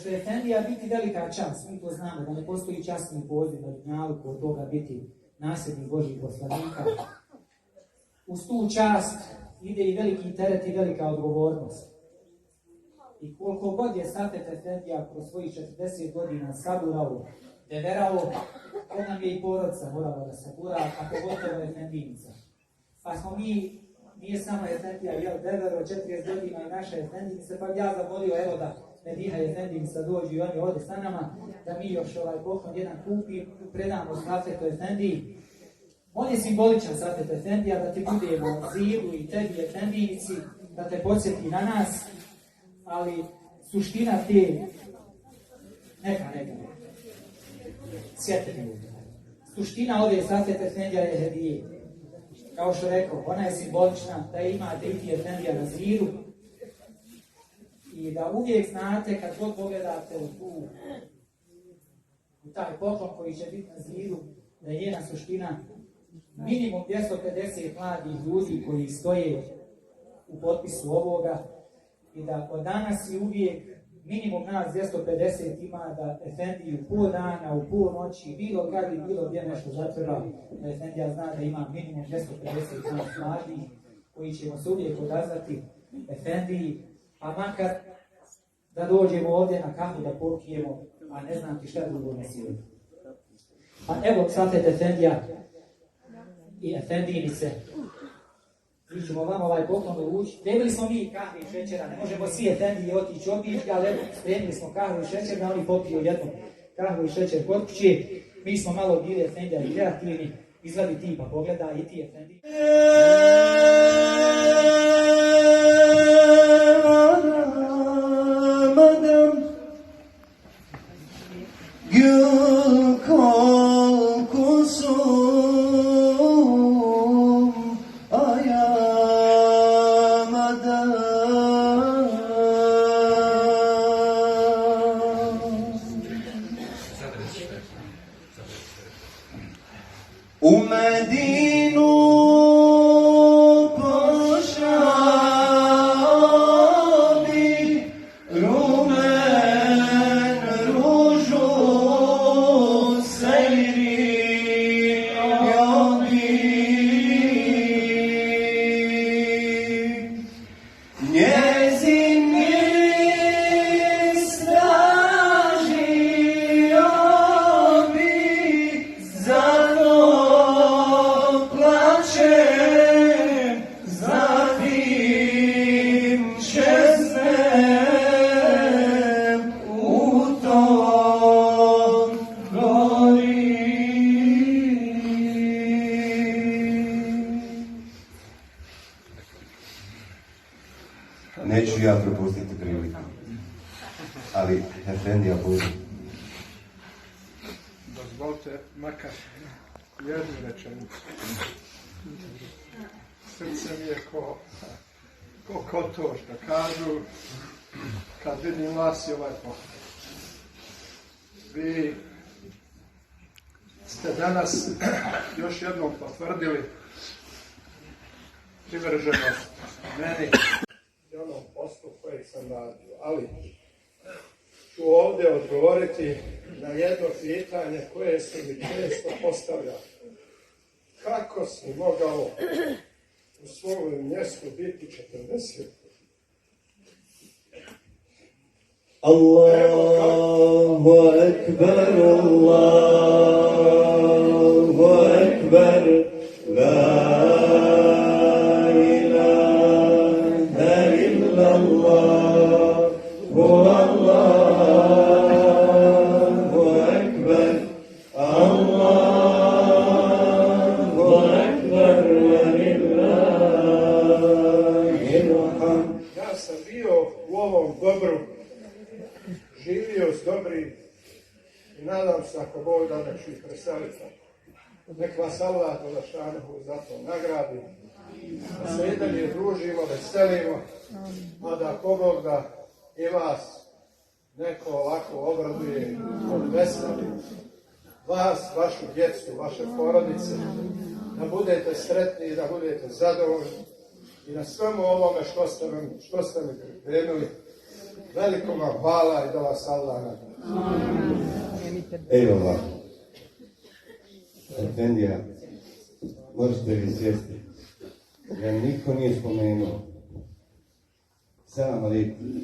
Što je Efendija biti velika čast, mi to znamo, da ne postoji časni poziv na dunjalu kod toga biti nasljednik Božih poslanika. Uz tu čast ide i veliki teret i velika odgovornost. I koliko god je Safet Efendija kroz svojih 40 godina saburao, deverao, on nam je i porodca morala da sabura, a pogotovo Efendinica. Pa smo mi, nije samo Efendija, devero 40 godina i naša Efendinica, pa ja zavolio, evo da Mediha Efendinica dođu i oni ovdje sa nama, da mi još poklon jedan kupi, predamo Safetu Efendiji. On je simboličan Safet Efendija, da ti budemo zilu i tebi Efendijnici, da te podsjeti na nas, ali suština te, neka, sjetite mi. Suština ove Safet Efendija je hedije. Kao što rekao, ona je simbolična, da imate i ti Efendija na ziru, i da uvijek znate, kad god pogledate u taj poklon koji će biti na ziru, da je njena suština minimum 250 mladih ljudi koji stoje u potpisu ovoga i da od danas i uvijek minimum nas 250 ima da Efendiju u pol dana, u pol noći, bilo kad i bilo gdje nešto zatvora, da Efendija zna da ima minimum 250 mladih koji ćemo se uvijek odazvati Efendiji, a makar da dođemo ovdje na kahu da popijemo, a ne znam ti šta drugo ne sviđa. Pa evo, Safet Efendija i Efendijnice, mi ćemo vam ovaj poklon uvući. Spremili smo mi kahve i šećera, ne možemo svi Efendiji otići obići, ali evo, spremili smo kahvu i šećer, da oni popiju jednu kahvu i šećer kod kuće. Mi smo malo bili Efendija i kreativni, izvadi ti pa pogledaj i ti Efendiji. U Medinu pošalji rumen ružu sejri obi. Njezin miris traži obi, zato plačem, zatim čeznem u tom gori. Neću ja propustiti priliku, ali Efendija bude. Dozvolite makar jednu rečenicu. Srce mi je ko kotor, što kažu, kad vidim vas i ovaj poklon. Vi ste danas još jednom potvrdili privrženost meni i onom poslu kojeg sam radio, ali ću ovdje odgovoriti na jedno pitanje koje se mi često postavlja. Kako si mogao u svom mjestu biti 40? Allahu Ekber, Allahu Ekber, la ilahe illallah, Allahu Ekber, Allahu Ekber, velillahi. Ja sam bio u ovom dobru, živio s dobri i nadam se ako Bog da neću ih preseliti. Nek vas Allah Đelešanohu za to nagradi. Da se i dalje družimo, veselimo, a da ako Bog da i vas neko ovako obraduje od veseli. Vas, vašu djecu, vaše porodice, da budete sretni i da budete zadovoljni i na svemu ovome što ste mi pripremili, Veliko vam hvala i da vas Allah nagradi. Eyvallah. Efendija, možete vi sjesti. Ja niko nije spomenuo. Selam alaikum.